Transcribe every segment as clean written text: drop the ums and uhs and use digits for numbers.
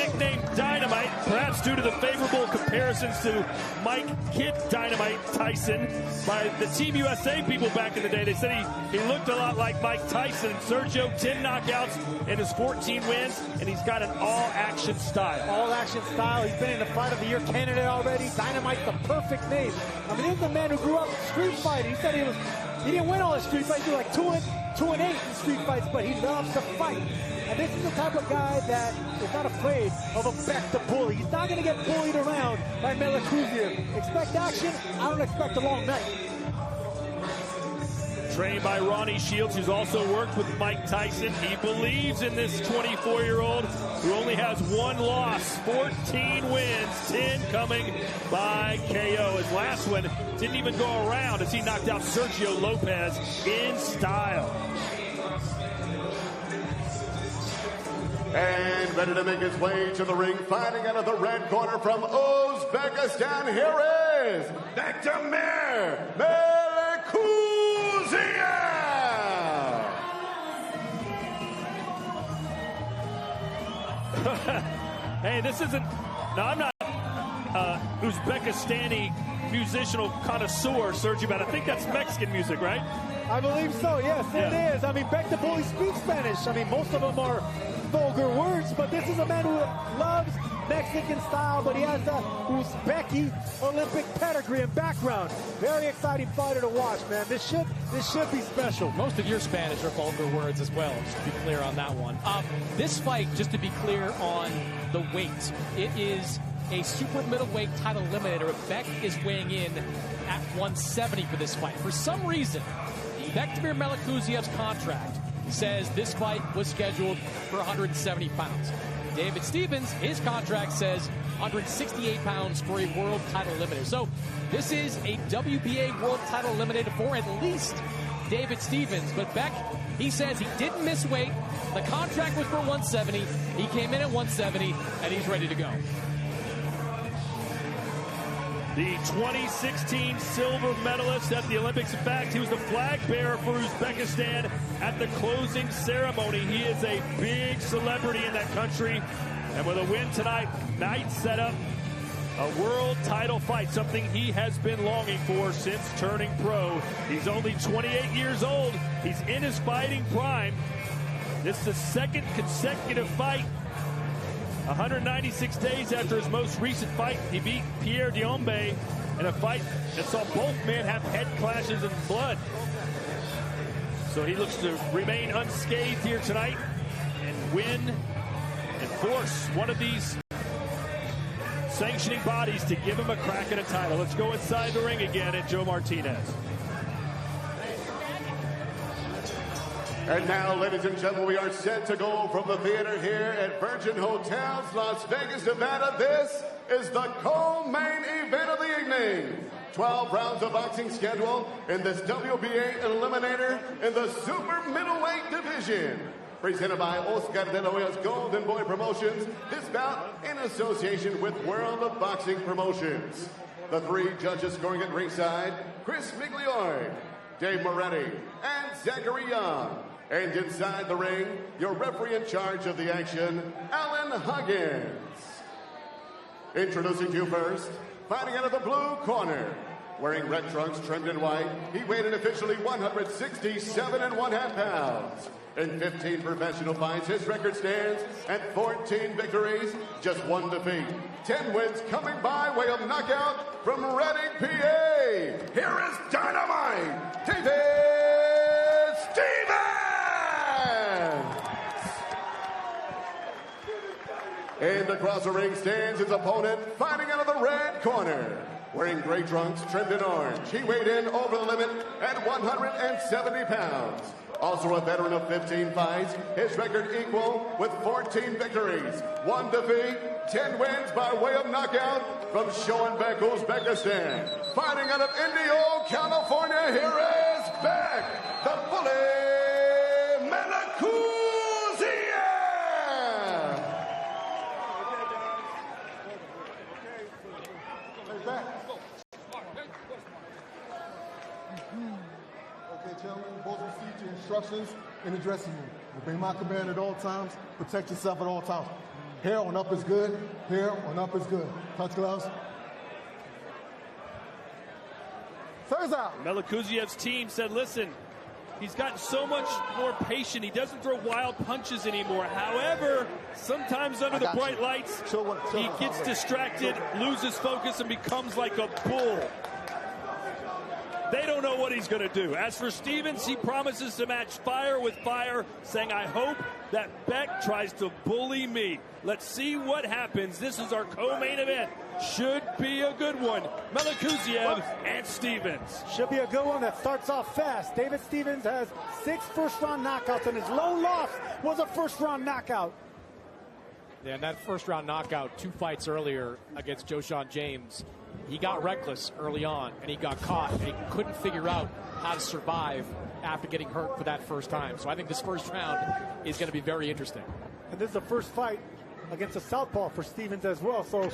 nicknamed Dynamite, perhaps due to the favorable comparisons to Mike Kid Dynamite Tyson by the Team USA people back in the day. They said he looked a lot like Mike Tyson. Sergio, 10 knockouts in his 14 wins, and he's got an all-action style. All-action style. He's been in the Fight of the Year candidate already. Dynamite's the perfect name. I mean, he's the man who grew up street fighting. He said he didn't win all his street fights. He was like 2 and 8 in street fights, but he loves to fight. And this is the type of guy that is not afraid of a back to bully. He's not going to get bullied around by Meliqoʻziyev. Expect action. I don't expect a long night. Trained by Ronnie Shields, who's also worked with Mike Tyson. He believes in this 24-year-old who only has 1 loss, 14 wins, 10 coming by KO. His last one didn't even go around as he knocked out Sergio Lopez in style. And ready to make his way to the ring, fighting out of the red corner from Uzbekistan, here is Bektemir Meliqoʻziyev! Hey, this isn't... No, I'm not Uzbekistani musicianal connoisseur, Sergio, but I think that's Mexican music, right? I believe so, yes, it is. I mean, Beck the Bully speaks Spanish. I mean, most of them are vulgar words, but this is a man who loves Mexican style, but he has the Uzbeki Olympic pedigree and background. Very exciting fighter to watch, man. This should be special. Most of your Spanish are vulgar words as well, just to be clear on that one. This fight, just to be clear on the weight, it is a super middleweight title eliminator. Beck is weighing in at 170 for this fight. For some reason, Bektemir Meliqoʻziyev's contract says this fight was scheduled for 170 pounds. David Stivens, his contract says 168 pounds for a world title eliminator. So this is a WBA world title eliminator for at least David Stivens. But Beck, he says he didn't miss weight. The contract was for 170. He came in at 170, and he's ready to go. The 2016 silver medalist at the Olympics. In fact, he was the flag bearer for Uzbekistan at the closing ceremony. He is a big celebrity in that country. And with a win tonight, Knight set up a world title fight, something he has been longing for since turning pro. He's only 28 years old. He's in his fighting prime. This is the second consecutive fight. 196 days after his most recent fight, he beat Pierre Diombe in a fight that saw both men have head clashes and blood. So he looks to remain unscathed here tonight and win and force one of these sanctioning bodies to give him a crack at a title. Let's go inside the ring again at Joe Martinez. And now, ladies and gentlemen, we are set to go from the theater here at Virgin Hotels, Las Vegas, Nevada. This is the co-main event of the evening. 12 rounds of boxing schedule in this WBA Eliminator in the super middleweight division. Presented by Oscar de la Hoya's Golden Boy Promotions, this bout in association with World of Boxing Promotions. The 3 judges scoring at ringside, Chris Migliore, Dave Moretti, and Zachary Young. And inside the ring, your referee in charge of the action, Alan Huggins. Introducing to you first, fighting out of the blue corner. Wearing red trunks trimmed in white, he weighed in officially 167.5 pounds. In 15 professional fights, his record stands at 14 victories, just 1 defeat. 10 wins coming by way of knockout from Reading, PA. Here is Dynamite, Devid Stivens! And across the ring stands his opponent, fighting out of the red corner. Wearing gray trunks trimmed in orange, he weighed in over the limit at 170 pounds. Also a veteran of 15 fights, his record equal with 14 victories, 1 defeat, 10 wins by way of knockout from Schoenbeck, Uzbekistan. Fighting out of Indio, California, here is Beck, the Bully Meliqoʻziyev! Okay, gentlemen, both received your instructions in the dressing room. Obey my command at all times. Protect yourself at all times. Hair on up is good. Hair on up is good. Touch gloves. Thirds out. Meliqoʻziyev's team said, listen, he's gotten so much more patient. He doesn't throw wild punches anymore. However, sometimes under the bright lights, he gets distracted, loses focus, and becomes like a bull. They don't know what he's going to do. As for Stivens, he promises to match fire with fire, saying, I hope that Beck tries to bully me. Let's see what happens. This is our co-main event. Should be a good one. Meliqoʻziyev and Stivens. Should be a good one that starts off fast. David Stivens has 6 first-round knockouts, and his lone loss was a first-round knockout. Yeah, and that first-round knockout 2 fights earlier against Joshawn James, he got reckless early on, and he got caught, and he couldn't figure out how to survive after getting hurt for that first time. So I think this first round is going to be very interesting. And this is the first fight against a southpaw for Stivens as well. So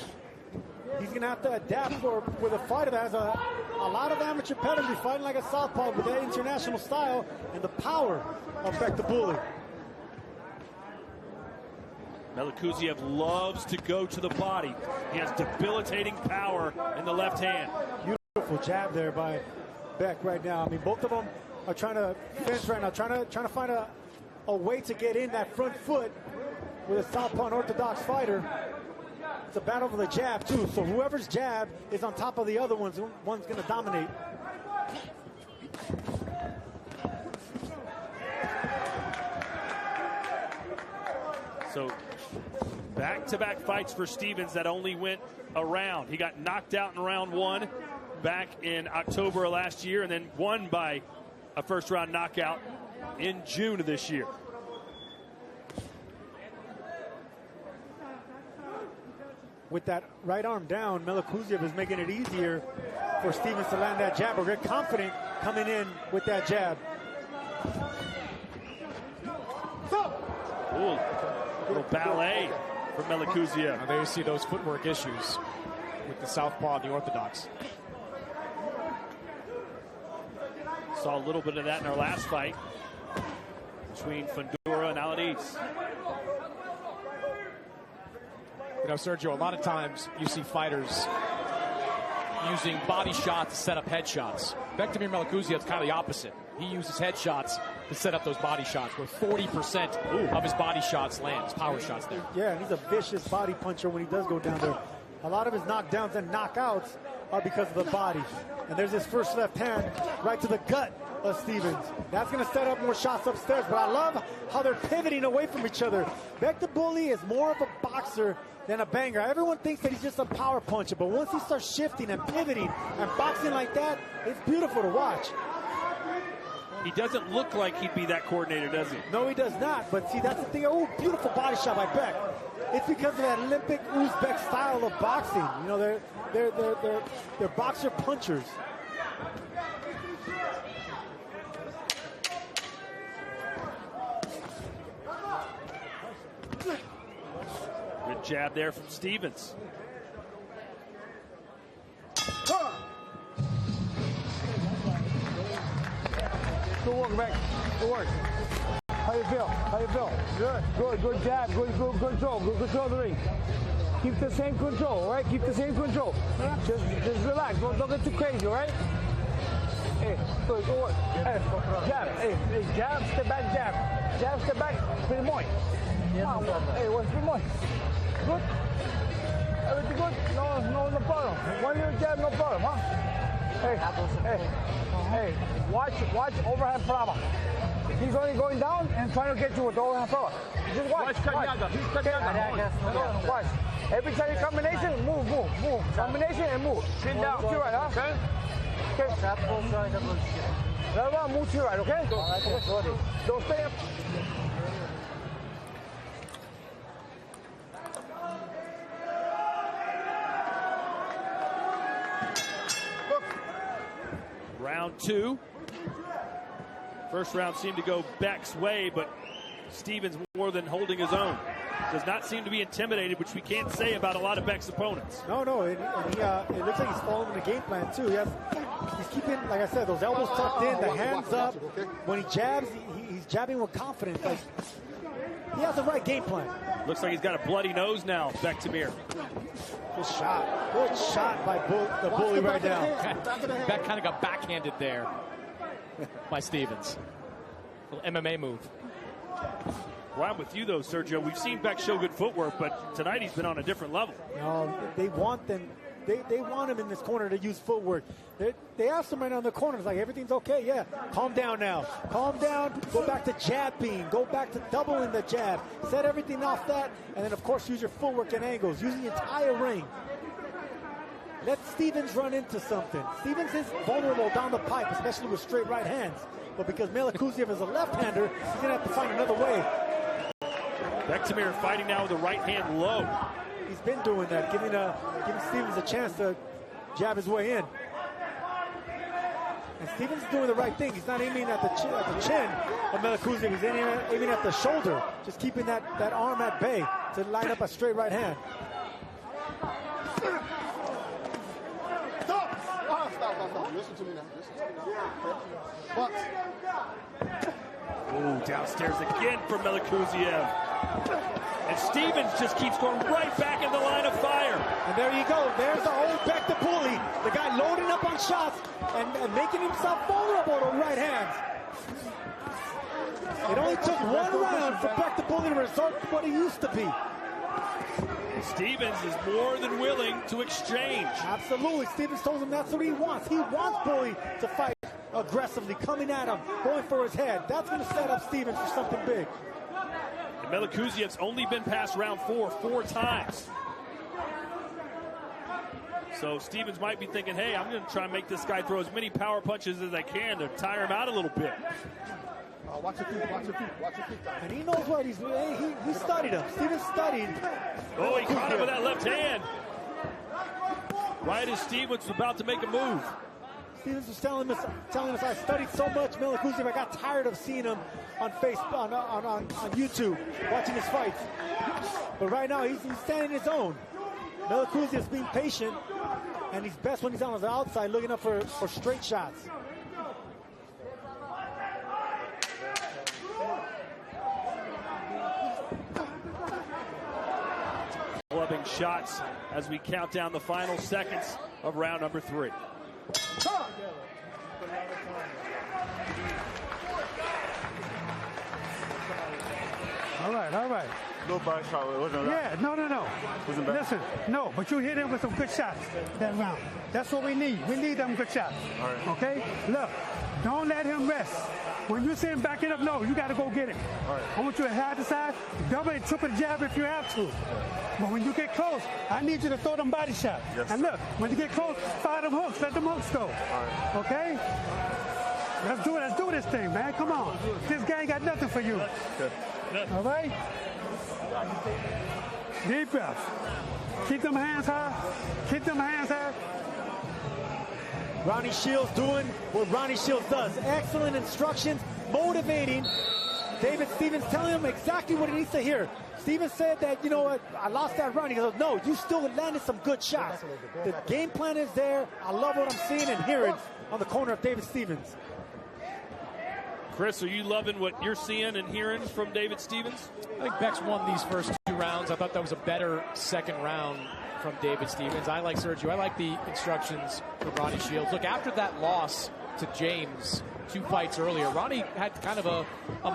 he's going to have to adapt with a fighter that has a lot of amateur pedigree, fighting like a southpaw with that international style and the power of Beck the Bully. Meliqoʻziyev loves to go to the body. He has debilitating power in the left hand. Beautiful jab there by Beck right now. I mean, both of them are trying to fence right now, trying to find a way to get in that front foot with a southpaw orthodox fighter. It's a battle for the jab too. So whoever's jab is on top of the other one's going to dominate. So back-to-back fights for Stivens that only went a round. He got knocked out in round 1 back in October of last year, and then won by a first-round knockout in June of this year. With that right arm down, Meliqoʻziyev is making it easier for Stivens to land that jab, or get confident coming in with that jab. Ooh, little ballet for Meliqoʻziyev. And there you see those footwork issues with the southpaw and the orthodox. Saw a little bit of that in our last fight between Fundora and Alaniz. You know, Sergio, a lot of times you see fighters using body shots to set up head shots. Bektemir Meliqoʻziyev is kind of the opposite. He uses head shots to set up those body shots, where 40% of his body shots lands, power shots there. Yeah, and he's a vicious body puncher when he does go down there. A lot of his knockdowns and knockouts are because of the body. And there's his first left hand right to the gut of Stivens. That's going to set up more shots upstairs, but I love how they're pivoting away from each other. Beck the Bully is more of a boxer than a banger. Everyone thinks that he's just a power puncher, but once he starts shifting and pivoting and boxing like that, it's beautiful to watch. He doesn't look like he'd be that coordinated, does he? No, he does not. But see, that's the thing. Oh, beautiful body shot by Beck. It's because of that Olympic Uzbek style of boxing. You know, they're boxer punchers. Good jab there from Stivens. Good work, Beck. Good work. How you feel? How you feel? Good. Good jab. Good control. Good control of the ring. Keep the same control, all right? Keep the same control. Just relax. Don't get too crazy, all right? Hey, good work. Hey, jab. Hey, jab, step back, jab. Jab, step back. Pretty moist. Hey, what's pretty moist? Good? Everything good? No problem. One little jab, no problem, huh? Hey, watch overhand power. He's only going down and trying to get you with the overhand power. Just watch. Watch. Every time you combination, move. Combination and move. Chin down. Move to your right, huh? Okay. Move to your right, okay? Don't stay up. Round 2. First round seemed to go Beck's way, but Stivens more than holding his own. Does not seem to be intimidated, which we can't say about a lot of Beck's opponents. No, it looks like he's following the game plan too. He's keeping, like I said, those elbows tucked in, the hands up. When he jabs, he's jabbing with confidence. Like, he has the right game plan. Looks like he's got a bloody nose now, Bektemir. Good shot. Good shot by the bully right now. Beck kind of got backhanded there by Stivens. Little MMA move. Well, I'm with you, though, Sergio. We've seen Beck show good footwork, but tonight he's been on a different level. No, they want them. They want him in this corner to use footwork. They asked him right now in the corner. It's like, everything's okay. Yeah, calm down now. Calm down. Go back to jabbing. Go back to doubling the jab. Set everything off that. And then, of course, use your footwork and angles. Use the entire ring. Let Stivens run into something. Stivens is vulnerable down the pipe, especially with straight right hands. But because Meliqoʻziyev is a left-hander, he's going to have to find another way. Bektemir fighting now with the right hand low. He's been doing that, giving Stivens a chance to jab his way in. And Stivens is doing the right thing. He's not aiming at the chin of Meliqoʻziyev. He's aiming at the shoulder, just keeping that arm at bay to line up a straight right hand. Stop! Stop. Listen to me now. What? Ooh, downstairs again for Meliqoʻziyev. And Stivens just keeps going right back in the line of fire. And there you go. There's the old Beck the bully. The guy loading up on shots and making himself vulnerable to right hands. It only took one round for Beck the bully to resort to what he used to be. Stivens is more than willing to exchange. Absolutely. Stivens told him that's what he wants. He wants Bully to fight aggressively, coming at him, going for his head. That's going to set up Stivens for something big. And Meliqoʻziyev's only been past round 4 times. So Stivens might be thinking, hey, I'm going to try and make this guy throw as many power punches as I can to tire him out a little bit. Watch your feet, watch your feet, watch your feet. And he knows what he studied him. Stivens studied. Oh, he caught him with that left hand. Right as Stivens was about to make a move. Stivens was telling us, I studied so much Meliqoʻziyev, I got tired of seeing him on YouTube, watching his fights. But right now, he's standing his own. Meliqoʻziyev's being patient, and he's best when he's on the outside, looking up for straight shots. Clubbing shots as we count down the final seconds of round number 3. All right. No bad shot. It wasn't Yeah, no. Wasn't bad. Listen, no, but you hit him with some good shots that round. That's what we need. We need them good shots. All right. Okay? Look, don't let him rest. When you see him backing up low, you got to go get him. All right. I want you to head to side, double and triple jab if you have to. But when you get close, I need you to throw them body shots. Yes. And look, when you get close, fire them hooks. Let them hooks go. All right. Okay? Let's do this thing, man. Come on. This guy ain't got nothing for you. Good. All right? Deep breath. Keep them hands high. Keep them hands high. Ronnie Shields doing what Ronnie Shields does. Excellent instructions, motivating. David Stivens telling him exactly what he needs to hear. Stivens said that, you know what, I lost that round. He goes, no, you still landed some good shots. The game plan is there. I love what I'm seeing and hearing on the corner of David Stivens. Chris, are you loving what you're seeing and hearing from David Stivens? I think Beck's won these first 2 rounds. I thought that was a better second round from David Stivens. I like Sergio. I like the instructions from Ronnie Shields. Look, after that loss to James 2 fights earlier, Ronnie had kind of a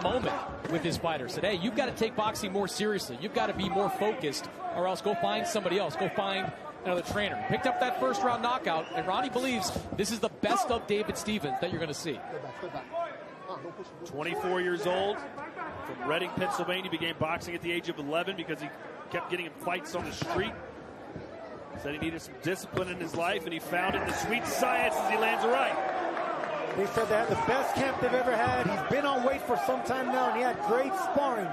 moment with his fighters. Said, hey, you've got to take boxing more seriously. You've got to be more focused, or else go find somebody else. Go find another trainer. He picked up that first round knockout, and Ronnie believes this is the best of David Stivens that you're going to see. 24 years old, from Reading, Pennsylvania, began boxing at the age of 11 because he kept getting in fights on the street. Said he needed some discipline in his life, and he found it in the sweet science as he lands right. They said they had the best camp they've ever had. He's been on weight for some time now, and he had great sparring.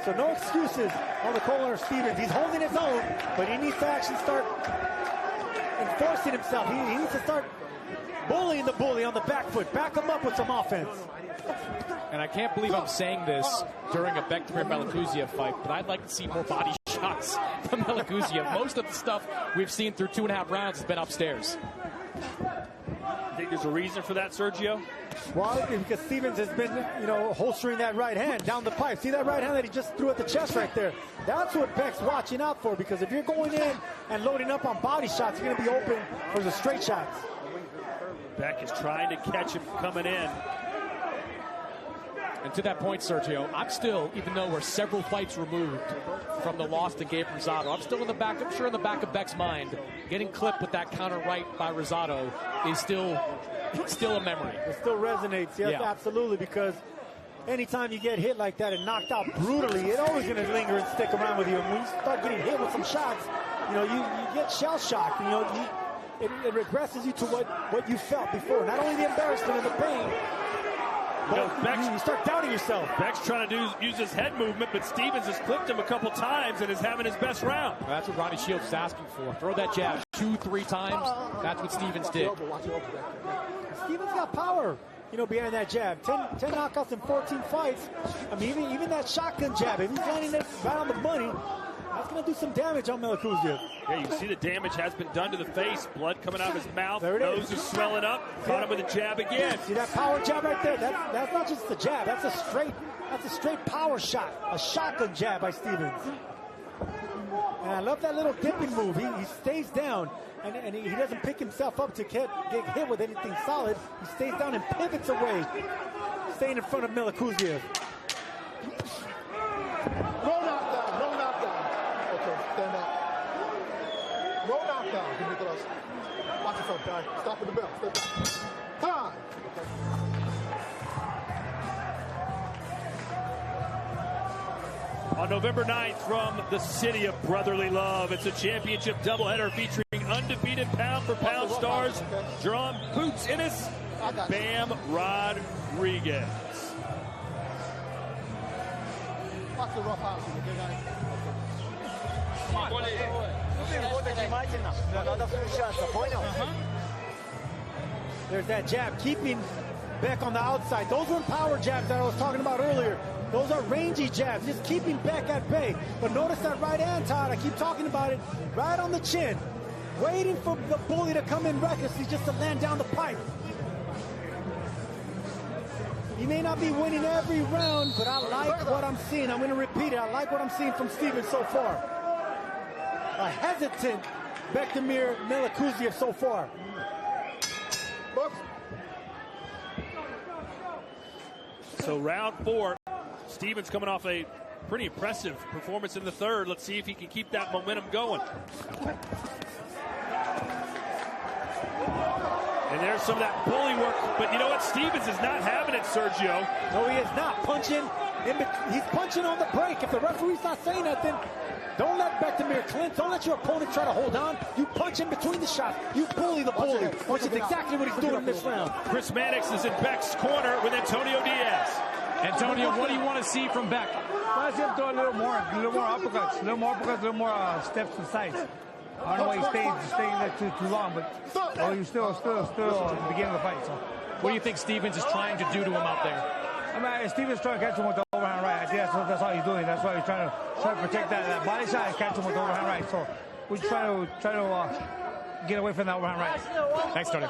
So no excuses on the corner of Stivens. He's holding his own, but he needs to actually start enforcing himself. He needs to start bullying the bully on the back foot. Back him up with some offense. And I can't believe I'm saying this during a Bektemir Meliqoʻziyev fight, but I'd like to see more body shots from Meliqoʻziyev. Most of the stuff we've seen through 2.5 rounds has been upstairs. You think there's a reason for that, Sergio? Well, because Stivens has been, holstering that right hand down the pipe. See that right hand that he just threw at the chest right there? That's what Beck's watching out for, because if you're going in and loading up on body shots, you're going to be open for the straight shots. Beck is trying to catch him coming in. And to that point, Sergio, I'm still, even though we're several fights removed from the loss to Gabe Rosado, I'm still in the back, I'm sure in the back of Beck's mind, getting clipped with that counter right by Rosado is still a memory. It still resonates, yes, yeah. Absolutely, because anytime you get hit like that and knocked out brutally, it's always going to linger and stick around with you. And when you start getting hit with some shots, you get shell shocked. It regresses you to what you felt before. Not only the embarrassment and the pain, but you start doubting yourself. Beck's trying to use his head movement, but Stivens has clipped him a couple times and is having his best round. Well, that's what Ronnie Shields is asking for. Throw that jab 2-3 times. That's what Stivens did. Stivens got power, behind that jab. 10 knockouts in 14 fights. I mean, even that shotgun jab, if he's landing it right on the money, that's going to do some damage on Meliqoʻziyev. Yeah, you can see the damage has been done to the face. Blood coming out of his mouth. There it Nose is swelling up. Caught him with a jab again. See that power jab right there? That's not just a jab. That's a straight power shot. A shotgun jab by Stivens. And I love that little dipping move. He stays down, and he doesn't pick himself up to get hit with anything solid. He stays down and pivots away, staying in front of Meliqoʻziyev. No knockdown, no knockdown. Okay, stand up. No knockdown. Watch yourself, guy. Stop with the bell. Step back. Time. On November 9th from the city of brotherly love, it's a championship doubleheader featuring undefeated pound-for-pound stars John Boots Ennis and Bam Rodriguez. Watch the rough house, okay, guys? There's that jab, keeping Beck on the outside. Those were power jabs that I was talking about earlier. Those are rangy jabs, just keeping Beck at bay. But notice that right hand, Todd, I keep talking about it, right on the chin. Waiting for the bully to come in recklessly just to land down the pipe. He may not be winning every round, but I like what I'm seeing. I'm going to repeat it. I like what I'm seeing from Stivens so far. A hesitant Bektemir Meliqoʻziyev so far. So round 4, Stivens coming off a pretty impressive performance in the third. Let's see if he can keep that momentum going. And there's some of that bully work, but you know what? Stivens is not having it, Sergio. No, he is not. He's punching on the break. If the referee's not saying nothing, don't let Bektemir clinch. Don't let your opponent try to hold on. You punch in between the shots. You bully the bully, which is exactly what he's doing in this round. Chris Mannix is in Beck's corner with Antonio Diaz. Antonio, what do you want to see from Beck? I see him throw a little more uppercuts, a little more steps to sides. I don't know why he's staying there too long, but he's still at the beginning of the fight. So, what do you think Stivens is trying to do to him out there? I mean, Stivens trying to catch him with the overhand right. I think that's all he's doing. That's why he's trying to protect that body shot and catch him with the overhand right. So we're trying to get away from that overhand right. Thanks, Tony.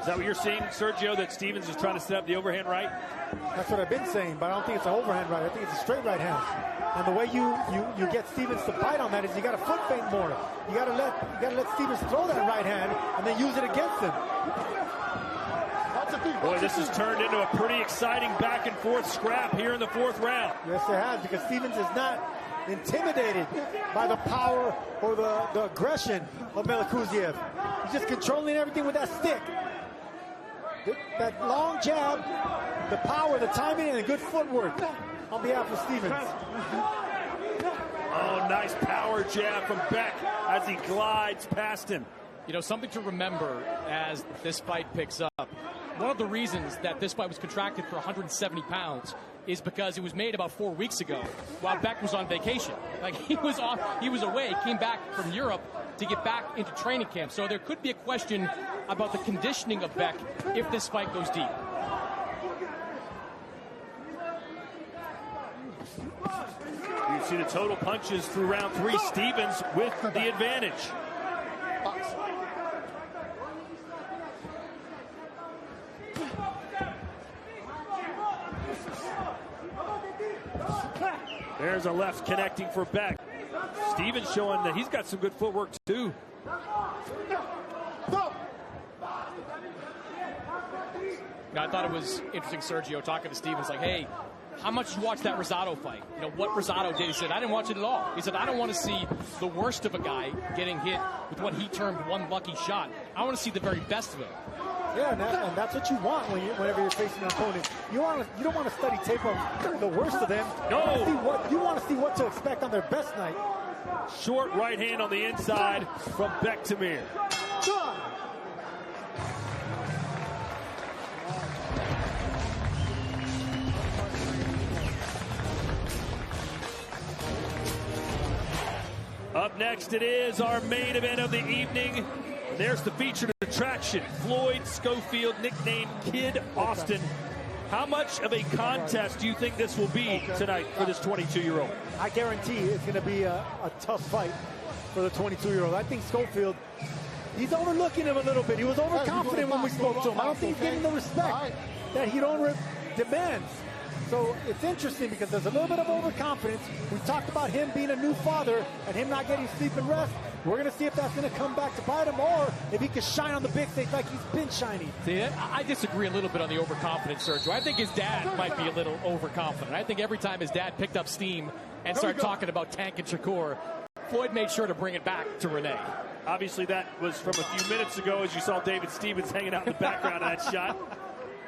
Is that what you're seeing, Sergio, that Stivens is trying to set up the overhand right? That's what I've been saying, but I don't think it's an overhand right. I think it's a straight right hand. And the way you get Stivens to bite on that is you got to foot feint more. You got to let Stivens throw that right hand and then use it against him. Boy, this has turned into a pretty exciting back and forth scrap here in the 4th round. Yes, it has, because Stivens is not intimidated by the power or the aggression of Meliqoʻziyev. He's just controlling everything with that stick. That long jab, the power, the timing, and the good footwork on behalf of Stivens. Oh, nice power jab from Beck as he glides past him. You know, something to remember as this fight picks up. One of the reasons that this fight was contracted for 170 pounds is because it was made about 4 weeks ago while Beck was on vacation. Like, he was away, came back from Europe to get back into training camp. So there could be a question about the conditioning of Beck if this fight goes deep. You see the total punches through round 3. Stivens with the advantage. There's a left connecting for Beck. Stivens showing that he's got some good footwork too. I thought it was interesting, Sergio, talking to Stivens, like, hey, how much did you watch that Rosado fight? You know, what Rosado did. He said, I didn't watch it at all. He said, I don't want to see the worst of a guy getting hit with what he termed one lucky shot. I want to see the very best of it. Yeah, and that's what you want whenever you're facing an opponent. You don't want to study tape of the worst of them. No. You want to see what to expect on their best night. Short right hand on the inside from Bektemir. Up next, it is our main event of the evening. There's the featured attraction, Floyd Schofield, nicknamed Kid Austin. How much of a contest do you think this will be tonight for this 22-year-old? I guarantee it's going to be a tough fight for the 22-year-old. I think Schofield, he's overlooking him a little bit. He was overconfident when we spoke to him. I don't think he's getting the respect that he demands. So it's interesting because there's a little bit of overconfidence. We talked about him being a new father and him not getting sleep and rest. We're going to see if that's going to come back to bite him or if he can shine on the big stage like he's been shining. See, I disagree a little bit on the overconfidence, Sergio. I think his dad might be a little overconfident. I think every time his dad picked up steam and started talking about Tank and Shakur, Floyd made sure to bring it back to Renee. Obviously, that was from a few minutes ago as you saw David Stivens hanging out in the background of that shot.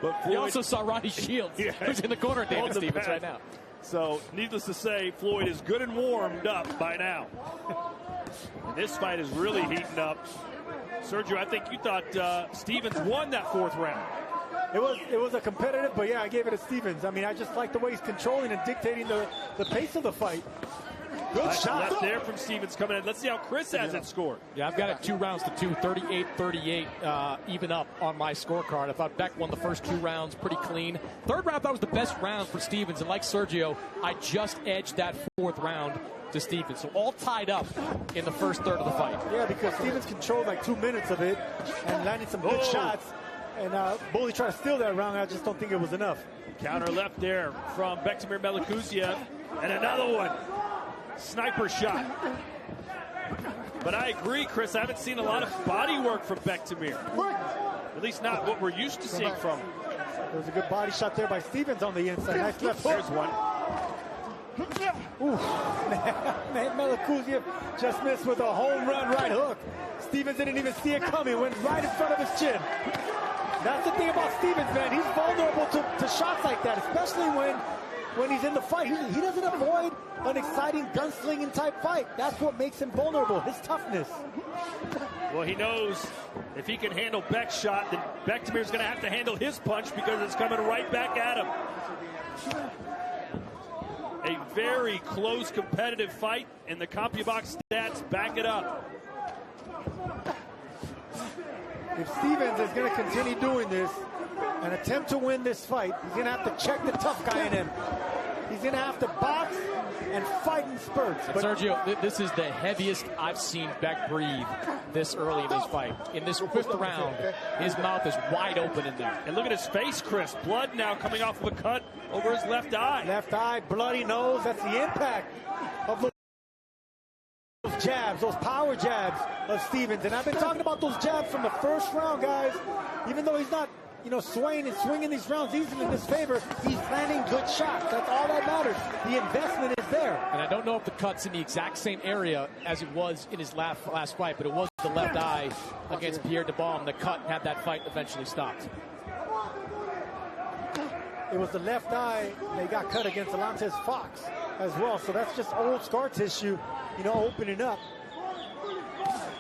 But Floyd, you also saw Ronnie Shields, who's in the corner of David Stivens right now. So, needless to say, Floyd is good and warmed up by now. And this fight is really heating up. Sergio, I think you thought Stivens won that fourth round. It was a competitive, but yeah, I gave it to Stivens. I mean, I just like the way he's controlling and dictating the pace of the fight. Good shot. Left there from Stivens coming in. Let's see how Chris has it scored. Yeah, I've got it 2 rounds to 2, 38-38, even up on my scorecard. I thought Beck won the first 2 rounds pretty clean. Third round, that was the best round for Stivens. And like Sergio, I just edged that 4th round to Stivens. So all tied up in the first third of the fight. Yeah, because Stivens controlled like 2 minutes of it and landed some good shots. And Bully tried to steal that round. I just don't think it was enough. Counter left there from Bektemir Meliqoʻziyev. And another one. Sniper shot. But I agree, Chris. I haven't seen a lot of body work from Bektemir. At least not what we're used to seeing from him. There was a good body shot there by Stivens on the inside. Nice left hook. There's one. Ooh. Meliqoʻziyev just missed with a home run right hook. Stivens didn't even see it coming. Went right in front of his chin. That's the thing about Stivens, man. He's vulnerable to shots like that, especially when he's in the fight. He doesn't avoid an exciting gunslinging type fight. That's what makes him vulnerable, his toughness. Well, he knows if he can handle Beck's shot, then Bektemir's going to have to handle his punch because it's coming right back at him. A very close competitive fight, and the CompuBox stats back it up. If Stivens is going to continue doing this and attempt to win this fight, he's going to have to check the tough guy in him. He's going to have to box and fight in spurts. But Sergio, this is the heaviest I've seen Beck breathe this early in this fight. In this 5th round, his mouth is wide open in there. And look at his face, Chris. Blood now coming off of a cut over his left eye. Left eye, bloody nose. That's the impact of those jabs, those power jabs of Stivens. And I've been talking about those jabs from the first round, guys. Even though he's not, swaying and swinging these rounds easily in his favor, he's landing good shots. That's all that matters. The investment is there. And I don't know if the cut's in the exact same area as it was in his last fight, but it was the left eye against Pierre DeBaume. The cut had that fight eventually stopped. It was the left eye that got cut against Alantez Fox as well. So that's just old scar tissue, opening up.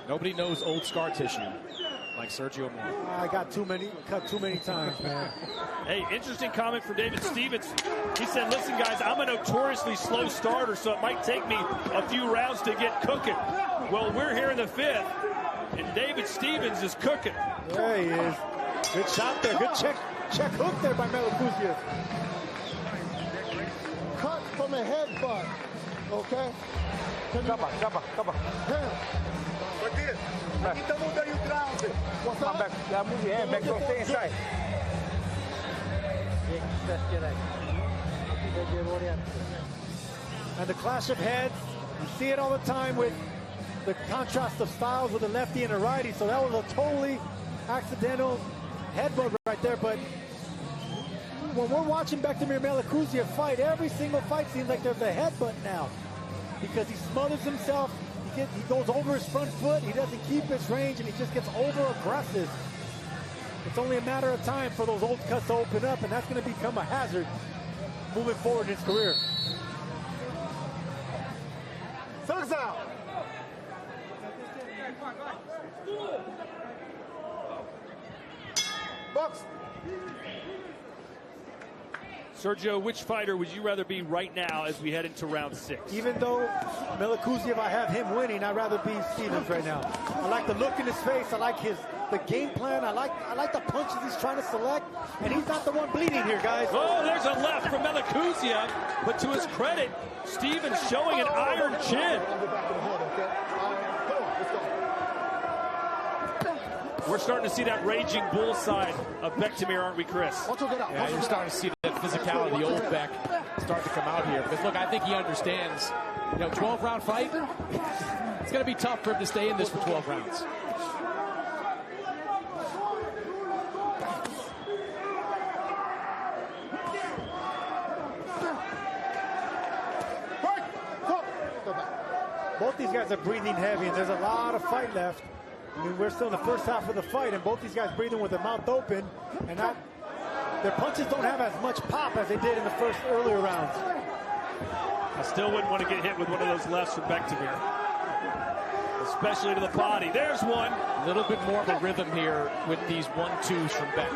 Nobody knows old scar tissue like Sergio Moore. I got cut too many times, man. Hey, interesting comment from David Stivens. He said, listen, guys, I'm a notoriously slow starter, so it might take me a few rounds to get cooking. Well, we're here in the 5th, and David Stivens is cooking. There he is. Good shot there. Good check hook there by Meliqoʻziyev. Cut from a headbutt, okay? Capa. Aqui estamos dando o ground. Come on, back. Yeah, move your hand back. Don't stay inside. And the clash of heads, you see it all the time with the contrast of styles with a lefty and a righty. So that was a totally accidental headbutt right there. But when we're watching Bektemir Meliqoʻziyev fight, every single fight seems like there's a headbutt now, because he smothers himself. He goes over his front foot. He doesn't keep his range, and he just gets over aggressive. It's only a matter of time for those old cuts to open up, and that's going to become a hazard moving forward in his career. Thugs out. Box. Sergio, which fighter would you rather be right now as we head into round 6? Even though Meliqoʻziyev, I have him winning, I'd rather be Stivens right now. I like the look in his face. I like the game plan. I like the punches he's trying to select, and he's not the one bleeding here, guys. Oh, there's a left from Meliqoʻziyev, but to his credit, Stivens showing an iron chin. We're starting to see that raging bull side of Bektemir, aren't we, Chris? Yeah, you're starting to see that physicality, the old Beck, start to come out here. Because, look, I think he understands, 12-round fight, it's going to be tough for him to stay in this for 12 rounds. Both these guys are breathing heavy, and there's a lot of fight left. I mean, we're still in the first half of the fight, and both these guys breathing with their mouth open, and their punches don't have as much pop as they did in the earlier rounds. I still wouldn't want to get hit with one of those lefts from Bektemir, especially to the body. There's one. A little bit more of a rhythm here with these 1-2s from Beck.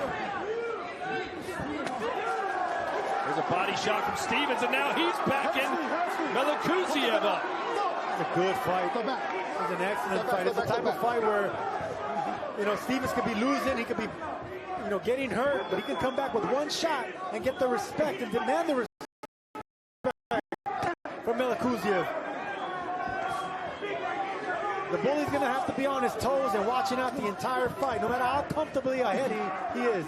There's a body shot from Stivens, and now he's backing Meliqoʻziyev up. It's a good fight. It's an excellent fight. It's the type of fight where, Stivens could be losing. He could be, getting hurt, but he can come back with one shot and get the respect and demand the respect from Meliqoʻziyev. The bully's going to have to be on his toes and watching out the entire fight, no matter how comfortably ahead he is.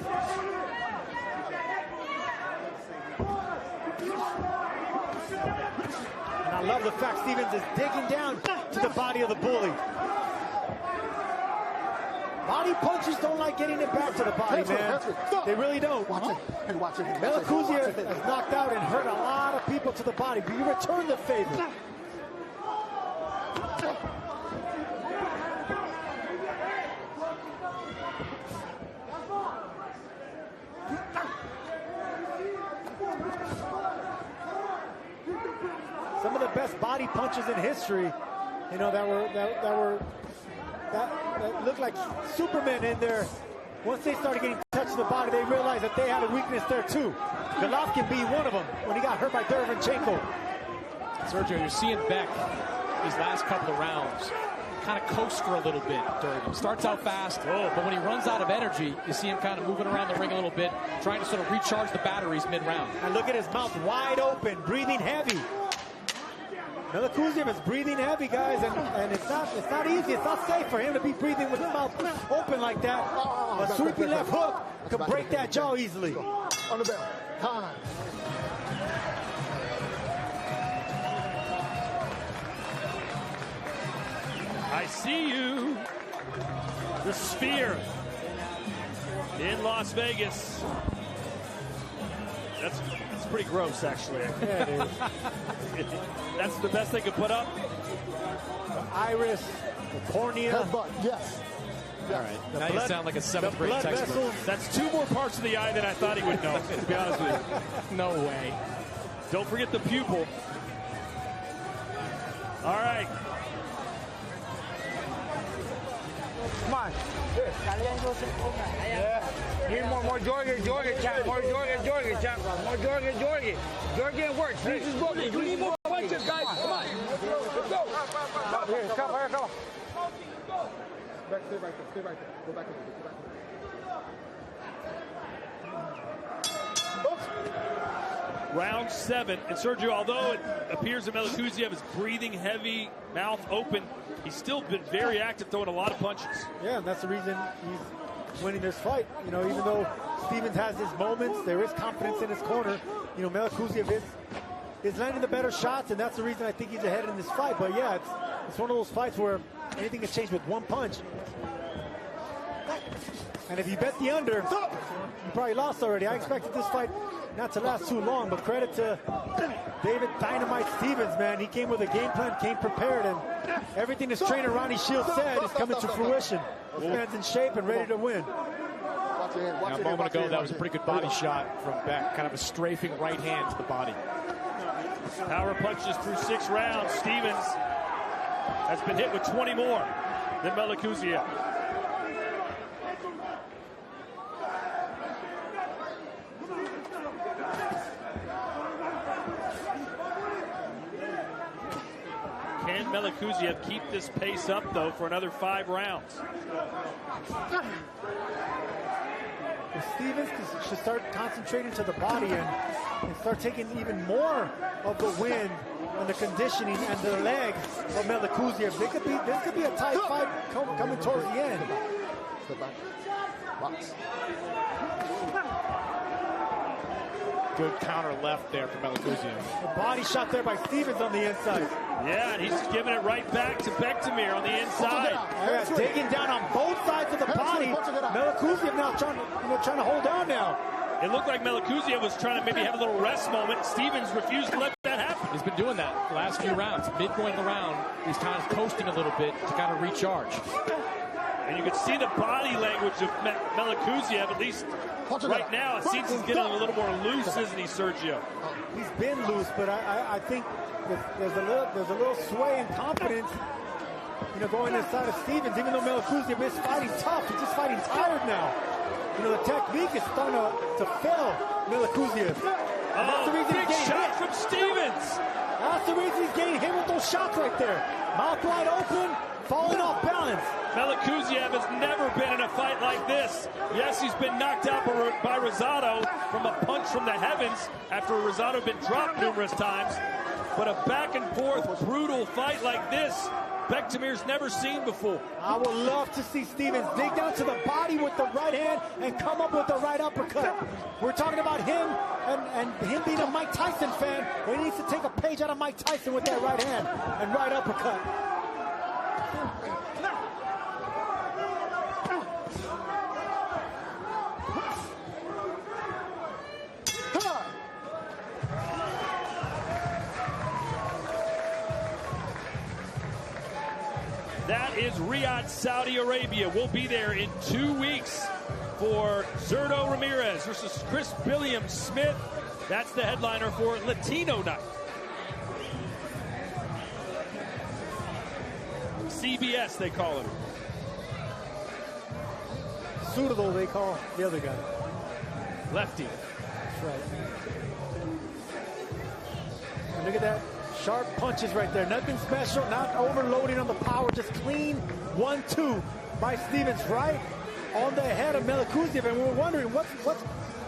I love the fact Stivens is digging down to the body of the bully. Body punches don't like getting it back to the body, man. They really don't. Meliqoʻziyev has knocked out and hurt a lot of people to the body, but you return the favor. Some of the best body punches in history, that looked like Superman in there. Once they started getting touched to the body, they realized that they had a weakness there too. Golovkin being one of them when he got hurt by Derevchenko. Sergio, you're seeing Beck these last couple of rounds kind of coast for a little bit during him. Starts out fast, but when he runs out of energy, you see him kind of moving around the ring a little bit, trying to sort of recharge the batteries mid-round. And look at his mouth wide open, breathing heavy. Meliqoʻziyev is breathing heavy, guys, and it's not easy. It's not safe for him to be breathing with his mouth open like that. A sweeping left hook could break that jaw easily. On the bell. Time. I see you. The Sphere in Las Vegas. That's pretty gross, actually. Yeah, it is. That's the best they could put up. The iris, the cornea. Headbutt, yes. All right. Now you sound like a 7th grade textbook. That's 2 more parts of the eye than I thought he would know, to be honest with you. No way. Don't forget the pupil. All right. Come on. Yeah. Need more Jorgen, champ. More Jorgen, champ. More Jorgen. Jorgen works. This is good. We need more punches, guys. Come on. Let's go. Here, come. Stay right there. Go back in. Round 7. And Sergio, although it appears that Meliqoʻziyev is breathing heavy, mouth open, he's still been very active, throwing a lot of punches. Yeah, and that's the reason he's winning this fight. Even though Stivens has his moments, there is confidence in his corner. Meliqoʻziyev is is landing the better shots, and that's the reason I think he's ahead in this fight. But yeah, it's one of those fights where anything can change with one punch. And if you bet the under, you probably lost already. I expected this fight not to last too long, but credit to David Dynamite Stivens, man. He came with a game plan, came prepared, and everything his trainer Ronnie Shields said is coming to fruition. This man's in shape and ready to win. A moment ago, that was a pretty good body shot from Beck. Kind of a strafing right hand to the body. Power punches through 6 rounds. Stivens has been hit with 20 more than Meliqoʻziyev. Can Meliqoʻziyev keep this pace up, though, for another 5 rounds? Stivens should start concentrating to the body and start taking even more of the wind and the conditioning and the legs of Meliqoʻziyev. This could be a tight fight coming towards the end. Good counter left there for Meliqoʻziyev. The body shot there by Stivens on the inside. Yeah, and he's giving it right back to Bektemir on the inside. Yeah, digging down on both sides of the body. Meliqoʻziyev now trying to hold on now. It looked like Meliqoʻziyev was trying to maybe have a little rest moment. Stivens refused to let that happen. He's been doing that the last few rounds. Midway in the round, he's kind of coasting a little bit to kind of recharge. And you can see the body language of Meliqoʻziyev, at least right now. It seems he's getting a little more loose, isn't he, Sergio? He's been loose, but I think there's a little sway and confidence, going inside of Stivens. Even though Meliqoʻziyev is fighting tough, he's just fighting tired now. The technique is starting to fail Meliqoʻziyev. That's the reason big he's getting shot hit. from Stivens. That's the reason he's getting hit with those shots right there. Mouth wide open, falling off balance. Meliqoʻziyev has never been in a fight like this. Yes, he's been knocked out by Rosado from a punch from the heavens after Rosado had been dropped numerous times. But a back-and-forth, brutal fight like this, Bektemir's never seen before. I would love to see Stivens dig down to the body with the right hand and come up with the right uppercut. We're talking about him and him being a Mike Tyson fan. He needs to take a page out of Mike Tyson with that right hand and right uppercut. That is Riyadh, Saudi Arabia. We'll be there in 2 weeks for Zurdo Ramirez versus Chris Billiam Smith. That's the headliner for Latino Night. CBS, they call it. Zurdo, they call the other guy. Lefty. That's right. And look at that. Sharp punches right there. Nothing special, not overloading on the power. Just clean 1-2 by Stivens right on the head of Meliqoʻziyev. And we're wondering what's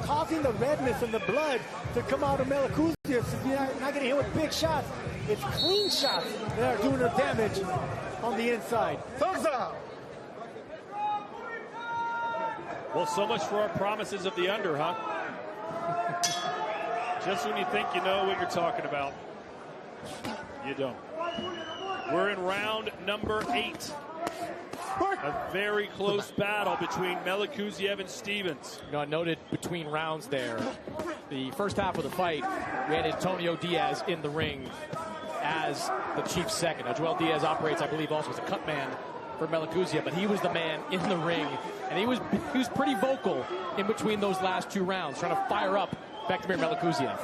causing the redness and the blood to come out of Meliqoʻziyev. So you're not getting hit with big shots. It's clean shots that are doing the damage on the inside. Thumbs up. Well, so much for our promises of the under, huh? Just when you think you know what you're talking about, you don't. We're in round number 8. A very close battle between Meliqoʻziyev and Stivens. I noted between rounds there, the first half of the fight, we had Antonio Diaz in the ring as the chief second. Now, Joel Diaz operates, I believe, also as a cut man for Meliqoʻziyev, but he was the man in the ring, and he was pretty vocal in between those last 2 rounds, trying to fire up Bektemir Meliqoʻziyev.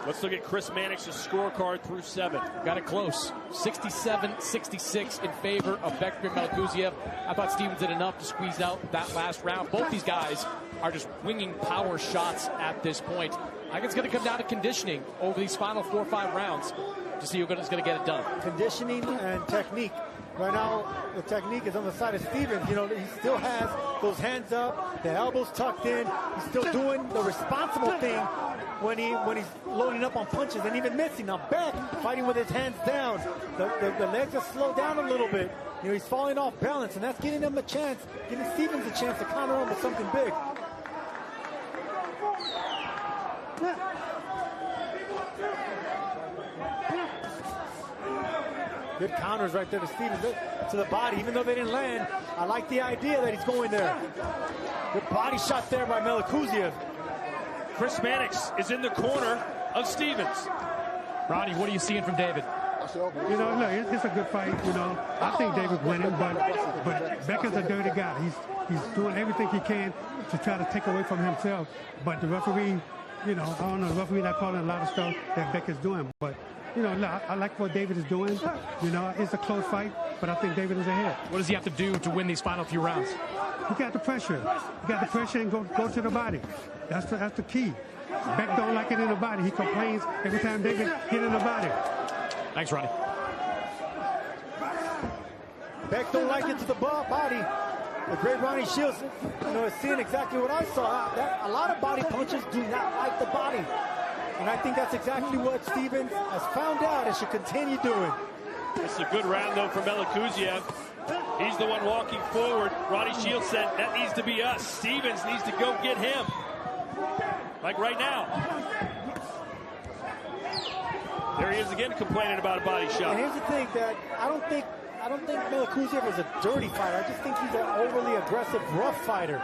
Let's look at Chris Mannix's scorecard through 7. Got it close. 67-66 in favor of Bektemir Meliqoʻziyev. I thought Stivens did enough to squeeze out that last round. Both these guys are just winging power shots at this point. I think it's going to come down to conditioning over these final 4 or 5 rounds to see who's going to get it done. Conditioning and technique. Right now, the technique is on the side of Stivens. He still has those hands up, the elbows tucked in. He's still doing the responsible thing when he's loading up on punches and even missing. Now Beck fighting with his hands down. The legs are slowed down a little bit. He's falling off balance, and that's giving him a chance, giving Stivens a chance to counter him with something big. Good counters right there to Stivens, to the body. Even though they didn't land, I like the idea that he's going there. Good body shot there by Meliqoʻziyev. Chris Mannix is in the corner of Stivens. Ronnie, what are you seeing from David? You know, look, it's a good fight. You know, I think David's winning, but Beck is a dirty guy. He's doing everything he can to try to take away from himself. But the referee, you know, I don't know, the referee not calling a lot of stuff that Beck is doing. But you know, I like what David is doing. You know, it's a close fight, but I think David is ahead. What does he have to do to win these final few rounds? He got the pressure. He got the pressure and go to the body. That's the key. Beck don't like it in the body. He complains every time David hit in the body. Thanks, Ronnie. Beck don't like it to the body. The great Ronnie Shields, you know, is seeing exactly what I saw. That a lot of body punches do not like the body. And I think that's exactly what Stivens has found out and should continue doing. It's a good round, though, for Meliqoʻziyev. He's the one walking forward. Ronnie Shields said, that needs to be us. Stivens needs to go get him. Like right now. There he is again complaining about a body shot. And here's the thing, that I don't think Meliqoʻziyev is a dirty fighter. I just think he's an overly aggressive, rough fighter.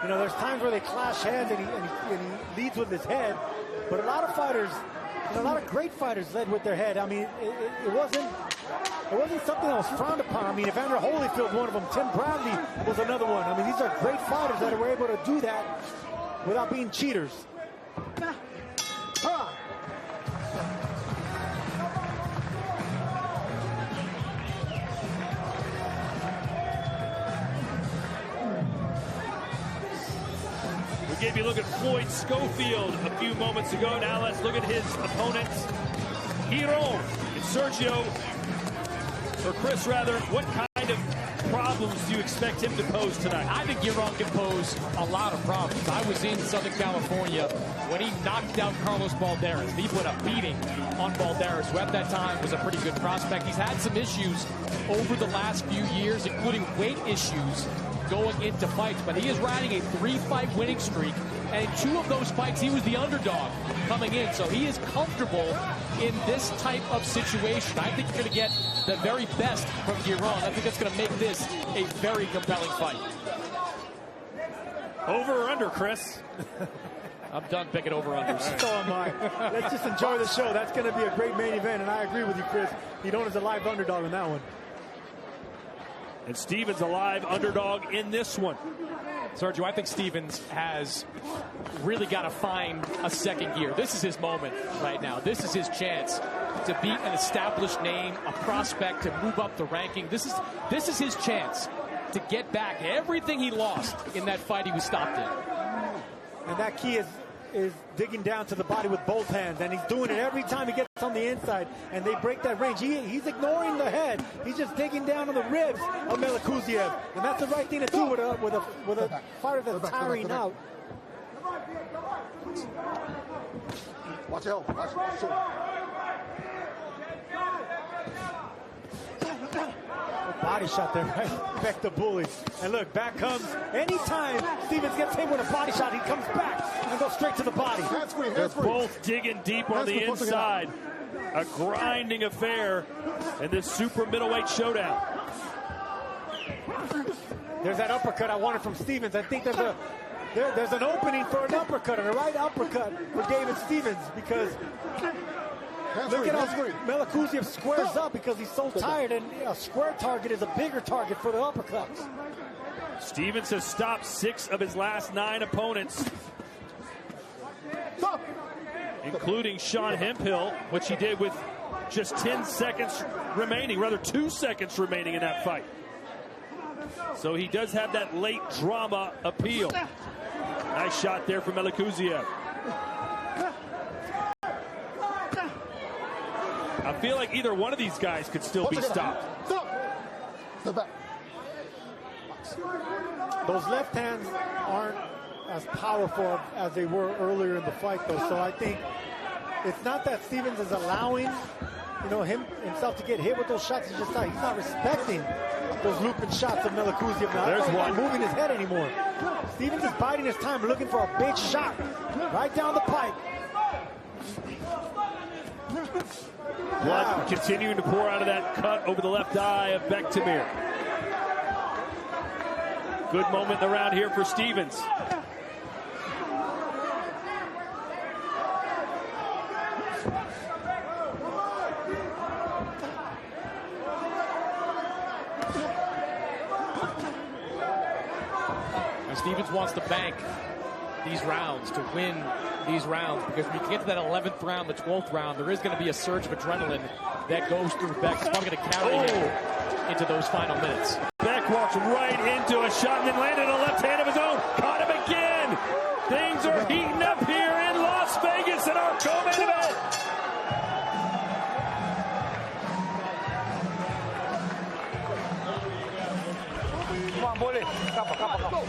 You know, there's times where they clash hands and he leads with his head. But a lot of fighters, you know, a lot of great fighters led with their head. I mean, it wasn't something that was frowned upon. I mean, Evander Holyfield, one of them. Tim Bradley was another one. I mean, these are great fighters that were able to do that without being cheaters. We gave you a look at Floyd Schofield a few moments ago. Now let's look at his opponents. Giron and Sergio, or Chris rather, what kind of problems do you expect him to pose tonight? I think Giron can pose a lot of problems. I was in Southern California when he knocked out Carlos Balderas. He put a beating on Balderas, who at that time was a pretty good prospect. He's had some issues over the last few years, including weight issues going into fights, but he is riding a 3-fight winning streak, and in 2 of those fights he was the underdog coming in, so he is comfortable in this type of situation. I think you're going to get the very best from Giron. I think that's going to make this a very compelling fight. Over or under, Chris? I'm done picking over-unders. So am I. Let's just enjoy the show. That's going to be a great main event, and I agree with you, Chris. Giron is a live underdog in that one. And Stivens a live underdog in this one. Sergio, I think Stivens has really got to find a second gear. This is his moment right now. This is his chance to beat an established name, a prospect, to move up the ranking. This is his chance to get back everything he lost in that fight he was stopped in. And that key is digging down to the body with both hands, and he's doing it every time he gets on the inside and they break that range. He's ignoring the head. He's just digging down on the ribs of Meliqoʻziyev, and that's the right thing to do with a fighter that's tiring out. Watch out. Watch out. Body shot there, right? Back the bully. And look, back comes, anytime Stivens gets hit with a body shot, he comes back and goes straight to the body. They're both digging deep on the inside. A grinding affair in this super middleweight showdown. There's that uppercut I wanted from Stivens. I think there's an opening for an uppercut, and a right uppercut for David Stivens, because look at how Meliqoʻziyev squares up, because he's so tired, and a square target is a bigger target for the uppercuts. Stivens has stopped 6 of his last 9 opponents, including Sean Hemphill, which he did with just 10 seconds remaining, rather 2 seconds remaining in that fight. So he does have that late drama appeal. Nice shot there from Meliqoʻziyev. I feel like either one of these guys could still be stopped. Those left hands aren't as powerful as they were earlier in the fight, though. So I think it's not that Stivens is allowing, himself to get hit with those shots. He's not respecting those looping shots of Meliqoʻziyev. Now, there's one. Not moving his head anymore. Stivens is biding his time, looking for a big shot right down the pipe. Blood continuing to pour out of that cut over the left eye of Bektemir. Good moment in the round here for Stivens. Stivens wants to bank these rounds, to win these rounds, because when you can get to that 11th round, the 12th round, there is going to be a surge of adrenaline that goes through Beck. It's probably going to carry him into those final minutes. Beck walks right into a shot and then landed a left hand of his own. Caught him again. Things are heating up here in Las Vegas in our co-main event. Come on, bully. Come on.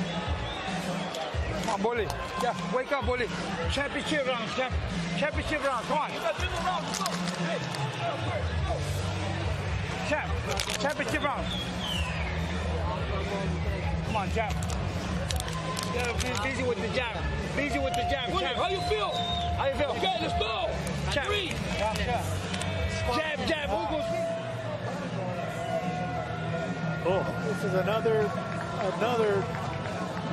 Come on, bully. Yeah, wake up, bully. Championship round, championship round. Come on. Championship round. Come on, champ. Yeah, busy with the jab. Busy with the jab. Champ. How you feel? How you feel? Okay, let's go. Champ. 3. Jab. Oh, this is another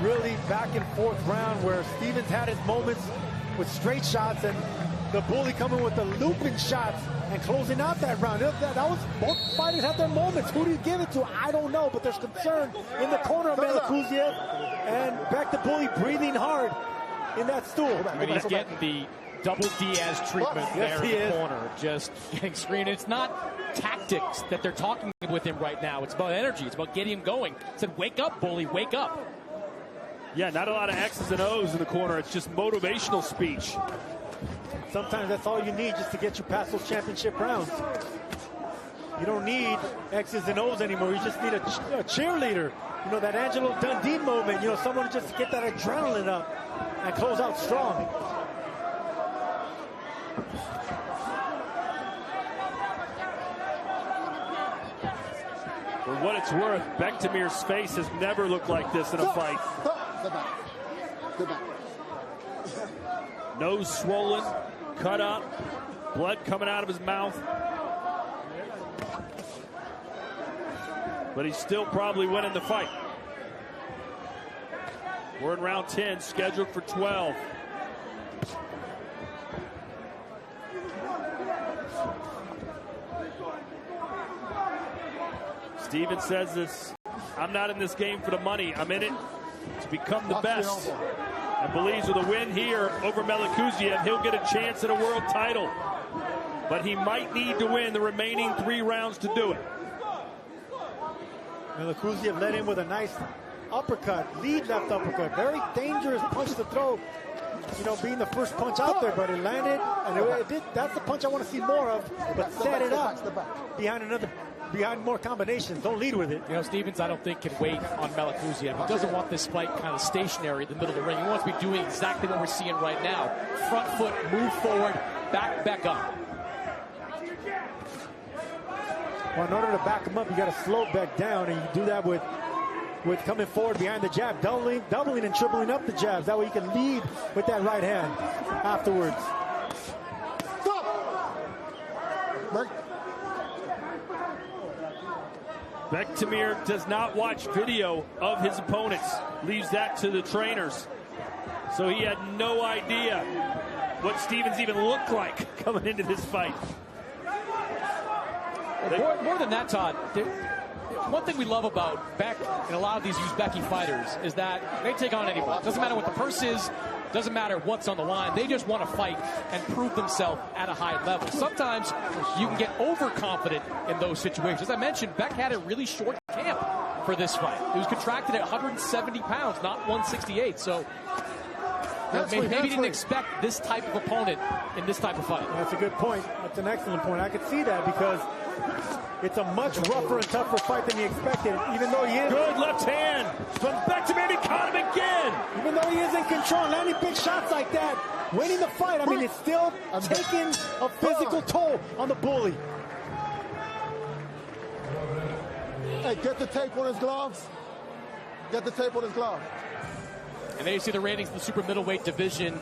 really back and forth round where Stivens had his moments with straight shots and the bully coming with the looping shots and closing out that round. That was, both fighters had their moments. Who do you give it to? I don't know, but there's concern in the corner of Meliqoʻziyev, and Beck the bully breathing hard in that stool. I mean, he's getting the double Diaz treatment there in the corner, just getting screened. It's not tactics that they're talking with him right now. It's about energy. It's about getting him going. It said, wake up, bully, wake up. Yeah, not a lot of X's and O's in the corner. It's just motivational speech. Sometimes that's all you need just to get you past those championship rounds. You don't need X's and O's anymore. You just need a cheerleader. You know, that Angelo Dundee moment. You know, someone just to get that adrenaline up and close out strong. For what it's worth, Bektemir's face has never looked like this in a fight. Go back. Nose swollen, cut up, blood coming out of his mouth. But he's still probably winning the fight. We're in round 10, scheduled for 12. Stivens says this, I'm not in this game for the money. I'm in it to become the best. And believes with a win here over Meliqoʻziyev, he'll get a chance at a world title. But he might need to win the remaining 3 rounds to do it. Meliqoʻziyev led in with a nice uppercut, lead left uppercut. Very dangerous punch to throw. You know, being the first punch out there, but it landed, and it did. That's the punch I want to see more of, but set it up behind more combinations. Don't lead with it. You know, Stivens, I don't think, can wait on Meliqoʻziyev. He doesn't want this fight kind of stationary in the middle of the ring. He wants to be doing exactly what we're seeing right now. Front foot, move forward, back up. Well, in order to back him up, you got to slow Beck down, and you do that with coming forward behind the jab, doubling and tripling up the jabs. That way you can lead with that right hand afterwards. Stop! Bektemir does not watch video of his opponents. Leaves that to the trainers. So he had no idea what Stivens even looked like coming into this fight. More than that, Todd, one thing we love about Beck and a lot of these Uzbeki fighters is that they take on anyone. Doesn't matter what the purse is, doesn't matter what's on the line. They just want to fight and prove themselves at a high level. Sometimes you can get overconfident in those situations. As I mentioned, Beck had a really short camp for this fight. He was contracted at 170 pounds, not 168. So maybe didn't expect this type of opponent in this type of fight. That's a good point. That's an excellent point. I could see that because it's a much rougher and tougher fight than he expected, even though he is. Good left hand from Bektemir. He caught him again. Even though he is in control, landing big shots like that, winning the fight, I mean, it's still taking a physical toll on the bully. Hey, get the tape on his gloves. Get the tape on his glove. And there you see the ratings in the super middleweight division,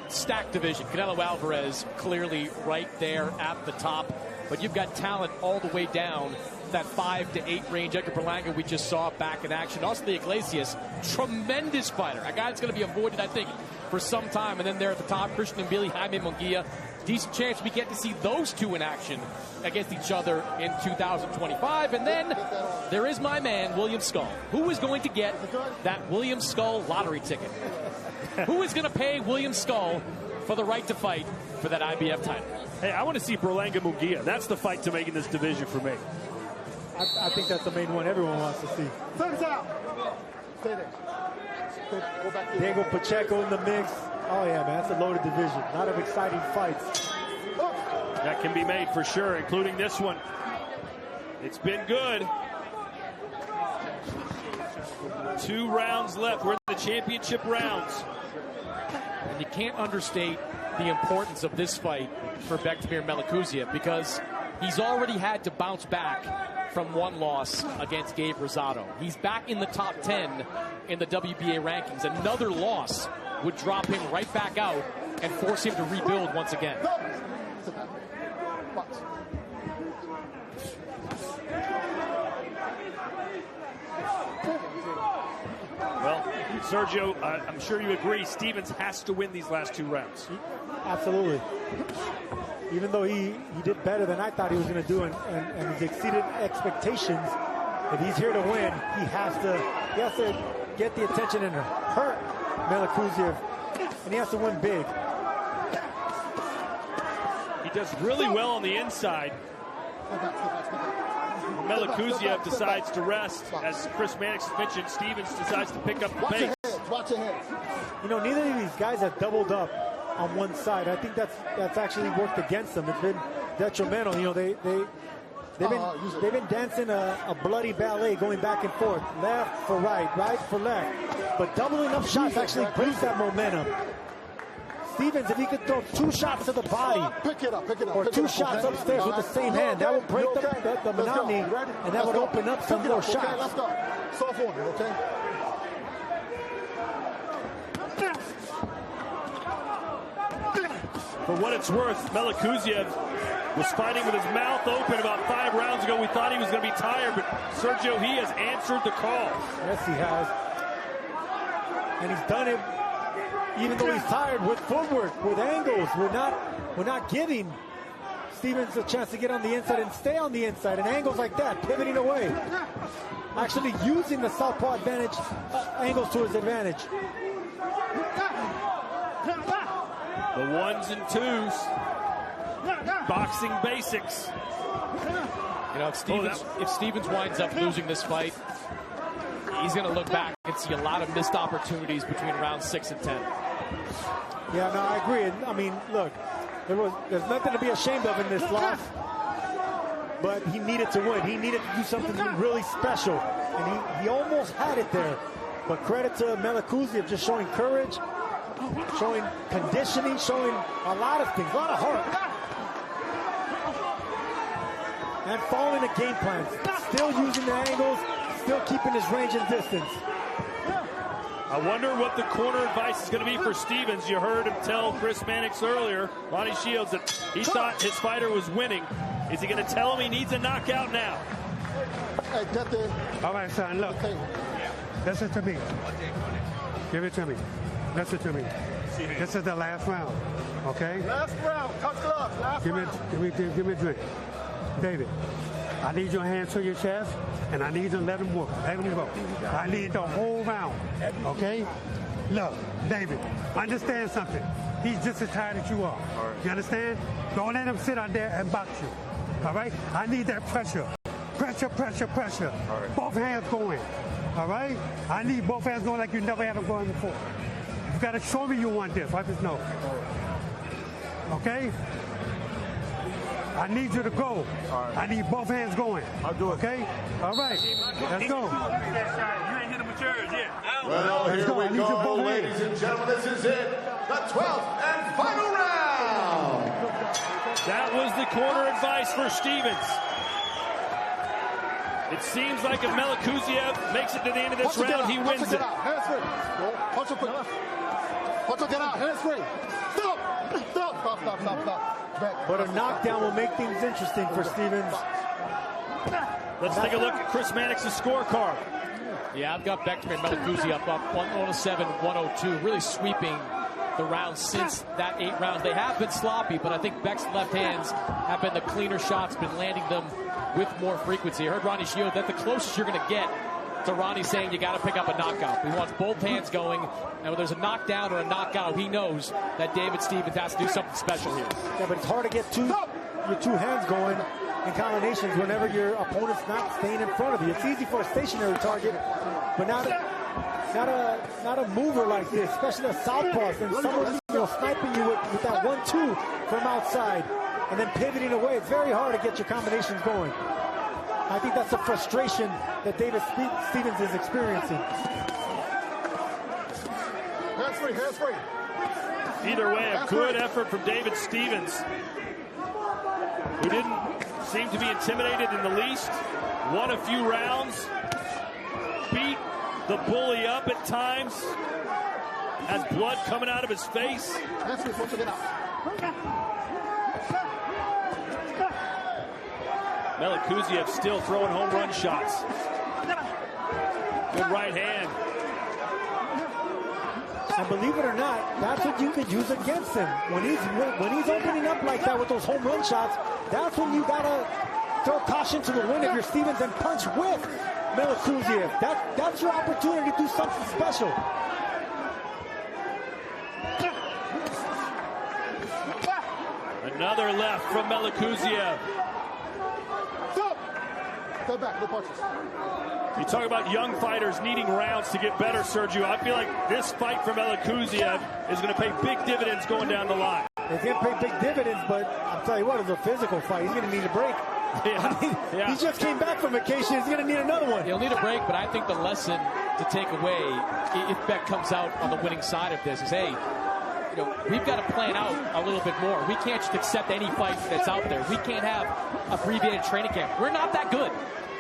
stacked division. Canelo Alvarez clearly right there at the top. But you've got talent all the way down that 5 to 8 range. Edgar Berlanga we just saw back in action. Austin Iglesias, tremendous fighter. A guy that's going to be avoided, I think, for some time. And then there at the top, Christian Mbili, Jaime Munguia. Decent chance we get to see those two in action against each other in 2025. And then there is my man, William Skull. Who is going to get that William Skull lottery ticket? Who is going to pay William Skull for the right to fight for that IBF title? Hey, I want to see Berlanga Munguia. That's the fight to make in this division for me. I think that's the main one everyone wants to see. Thumbs out. Stay there. Go back there. Diego Pacheco in the mix. Oh, yeah, man, that's a loaded division. A lot of exciting fights. That can be made for sure, including this one. It's been good. 2 rounds left. We're in the championship rounds. And you can't understate the importance of this fight for Bektemir Meliqoʻziyev because he's already had to bounce back from one loss against Gabe Rosado. He's back in the top 10 in the WBA rankings. Another loss would drop him right back out and force him to rebuild once again. Well, Sergio, I'm sure you agree, Stivens has to win these last 2 rounds. Absolutely. Even though he did better than I thought he was going to do and he's exceeded expectations, if he's here to win, he has to get the attention and hurt Meliqoʻziyev, and he has to win big. He does really well on the inside. Meliqoʻziyev decides to rest. As Chris Mannix mentioned, Stivens decides to pick up the pace. Watch your head. You know, neither of these guys have doubled up on one side. I think that's actually worked against them. It's been detrimental. You know, they've been dancing a bloody ballet, going back and forth, left for right, right for left. But doubling up shots actually brings that momentum. Stivens, if he could throw 2 shots to the body, pick it up, or 2 shots upstairs with the same hand, that would break the monotony, and that would open up some more shots. Okay, let's go. Soft warning, okay? For what it's worth, Meliqoʻziyev was fighting with his mouth open about 5 rounds ago. We thought he was going to be tired, but Sergio, he has answered the call. Yes, he has. And he's done it even though he's tired with footwork, with angles. We're not giving Stivens a chance to get on the inside and stay on the inside, and angles like that, pivoting away. Actually using the southpaw advantage, angles to his advantage. The 1s and 2s. Boxing basics. You know, if Stivens winds up losing this fight, he's going to look back and see a lot of missed opportunities between rounds 6 and 10. Yeah, no, I agree. I mean, look, there's nothing to be ashamed of in this loss, but he needed to win. He needed to do something really special, and he almost had it there. But credit to Meliqoʻziyev just showing courage, showing conditioning, showing a lot of things, a lot of heart. And following the game plan, still using the angles, still keeping his range and distance. I wonder what the corner advice is going to be for Stivens. You heard him tell Chris Mannix earlier, Ronnie Shields, that he thought his fighter was winning. Is he going to tell him he needs a knockout now? Hey, get there. All right, son, look. Listen to me. Give it to me. Listen to me. This is the last round, okay? Last round. Touch gloves. Last round. Give me a drink. David, I need your hands to your chest, and I need you to let him work. Let him go. I need the whole round, okay? Look, David, understand something. He's just as tired as you are. You understand? Don't let him sit out there and box you, all right? I need that pressure. Pressure, pressure, pressure. Right. Both hands going, all right? I need both hands going like you never had them going before. You got to show me you want this. I just know. Okay? I need you to go. Right. I need both hands going. I'll do it. Okay? All right. Let's go. You ain't hit him with yours yet. Well, here we go, ladies and gentlemen. This is it. The 12th and final round. That was the corner advice for Stivens. It seems like if Meliqoʻziyev makes it to the end of this round, he wins it. Punch it quick. Punch it, get out. Handspring. Stop. Back. But a knockdown will make things interesting for Stivens. Let's take a look at Chris Mannix's scorecard. Yeah, I've got Bektemir Meliqoʻziyev up 107-102, really sweeping the rounds since that 8 rounds. They have been sloppy, but I think Beck's left hands have been the cleaner shots, been landing them with more frequency. I heard Ronnie Shield that the closest you're going to get to Ronnie saying you got to pick up a knockout. He wants both hands going, and when there's a knockdown or a knockout, he knows that David Stivens has to do something special here. Yeah, but it's hard to get your two hands going in combinations whenever your opponent's not staying in front of you. It's easy for a stationary target, but not a mover like this, especially a southpaw, and someone sniping you with that 1-2 from outside and then pivoting away. It's very hard to get your combinations going. I think that's the frustration that David Stivens is experiencing. Hands free. Either way, a good effort from David Stivens, who didn't seem to be intimidated in the least, won a few rounds, beat the bully up at times, has blood coming out of his face. Meliqoʻziyev still throwing home run shots. Good right hand. And believe it or not, that's what you could use against him. When he's opening up like that with those home run shots, that's when you gotta throw caution to the wind if you're Stivens and punch with Meliqoʻziyev. That's your opportunity to do something special. Another left from Meliqoʻziyev. Step back, no punches. You talk about young fighters needing rounds to get better, Sergio. I feel like this fight for Meliqoʻziyev is going to pay big dividends going down the line. It's going to pay big dividends, but I'll tell you what, it's a physical fight. He's going to need a break. Yeah. He just came back from vacation. He's going to need another one. He'll need a break, but I think the lesson to take away, if Beck comes out on the winning side of this, is, hey, we've got to plan out a little bit more. We can't just accept any fight that's out there. We can't have abbreviated training camp. We're not that good.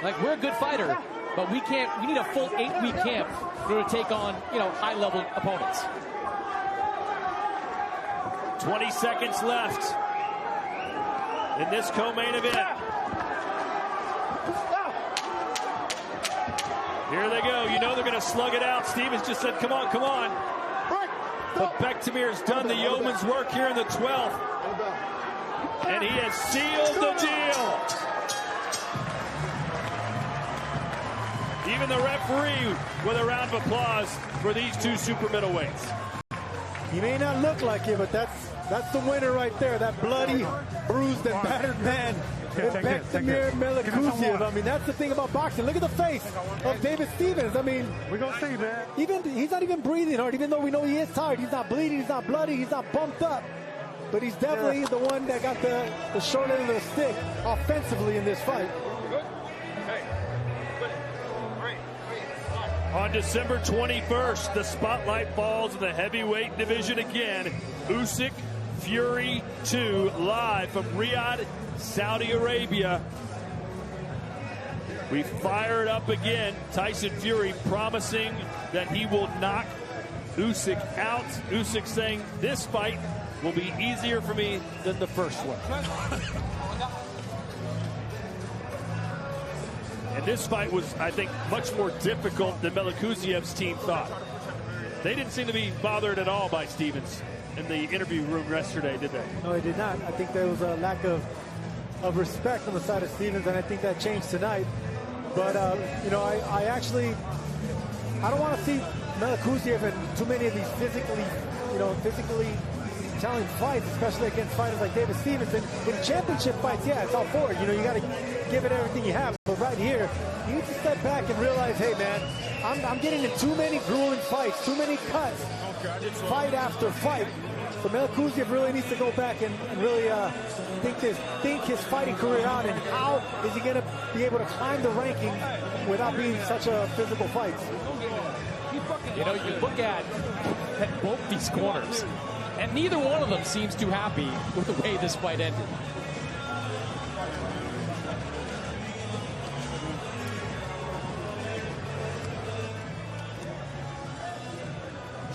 Like, we're a good fighter, but we need a full 8-week camp in order to take on, high-level opponents. 20 seconds left in this co-main event. Here they go. You know they're going to slug it out. Stivens just said, come on, come on. But Bektemir's done the yeoman's work here in the 12th. And he has sealed the deal. Even the referee with a round of applause for these two super middleweights. He may not look like it, but that's the winner right there. That bloody, bruised, and battered man, Bektemir Meliqoʻziyev. I mean, that's the thing about boxing. Look at the face of David Stivens. I mean, we're gonna see, man. He's not even breathing hard, even though we know he is tired. He's not bleeding. He's not bloody. He's not bumped up. But he's definitely the one that got the short end of the stick offensively in this fight. On December 21st, the spotlight falls in the heavyweight division again. Usyk Fury 2, live from Riyadh, Saudi Arabia. We fire it up again. Tyson Fury promising that he will knock Usyk out. Usyk saying this fight will be easier for me than the first one. And this fight was, I think, much more difficult than Meliqoʻziyev's team thought. They didn't seem to be bothered at all by Stivens in the interview room yesterday, did they? No, they did not. I think there was a lack of respect on the side of Stivens, and I think that changed tonight. But, I don't want to see Meliqoʻziyev in too many of these physically challenging fights, especially against fighters like David Stivens. And in championship fights, yeah, it's all forward. You got to give it everything you have. But right here, you need to step back and realize, hey, man, I'm getting in too many grueling fights, too many cuts, fight after fight. So Meliqoʻziyev really needs to go back and really think his fighting career out, and how is he going to be able to climb the rankings without being such a physical fight. You look at both these corners, and neither one of them seems too happy with the way this fight ended.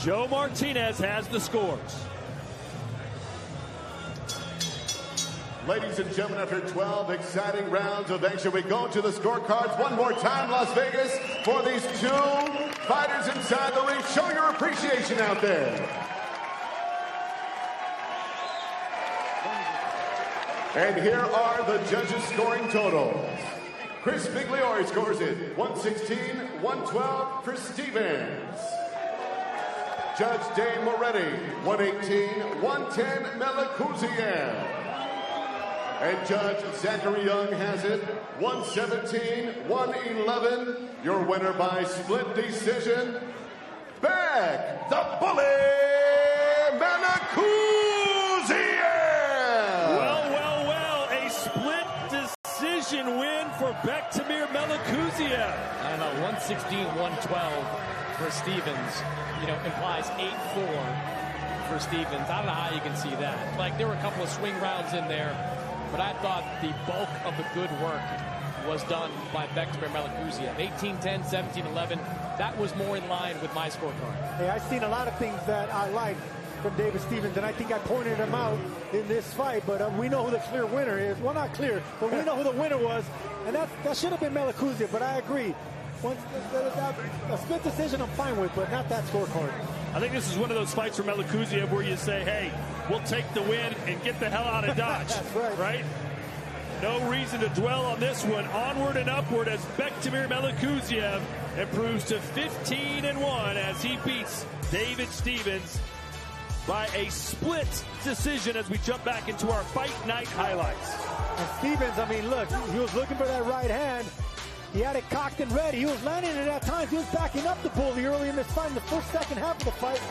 Joe Martinez has the scores. Ladies and gentlemen, after 12 exciting rounds of action, we go to the scorecards one more time, Las Vegas, for these two fighters inside the ring. Show your appreciation out there. And here are the judges' scoring totals. Chris Migliore scores it 116-112 for Stivens. Judge Dane Moretti, 118-110 Meliqoʻziyev. And Judge Zachary Young has it 117-111. Your winner by split decision, Bek the Bully Meliqoʻziyev. Well, a split decision win for Bektemir Meliqoʻziyev. I don't know, 116-112 for Stivens, implies 8-4 for Stivens. I don't know how you can see that. Like, there were a couple of swing rounds in there, but I thought the bulk of the good work was done by Bektemir Meliqoʻziyev. 18-10, 17-11. That was more in line with my scorecard. Hey, I've seen a lot of things that I like from David Stivens, and I think I pointed him out in this fight, but we know who the clear winner is. Well, not clear, but we know who the winner was, and that should have been Meliqoʻziyev, but I agree. A split decision I'm fine with, but not that scorecard. I think this is one of those fights for Meliqoʻziyev where you say, hey, we'll take the win and get the hell out of Dodge. That's right. No reason to dwell on this one. Onward and upward as Bektemir Meliqoʻziyev improves to 15-1 as he beats David Stivens by a split decision as we jump back into our fight night highlights. And Stivens, I mean, look, he was looking for that right hand. He had it cocked and ready. He was landing it at times. He was backing up the bully early in this fight in the second half of the fight.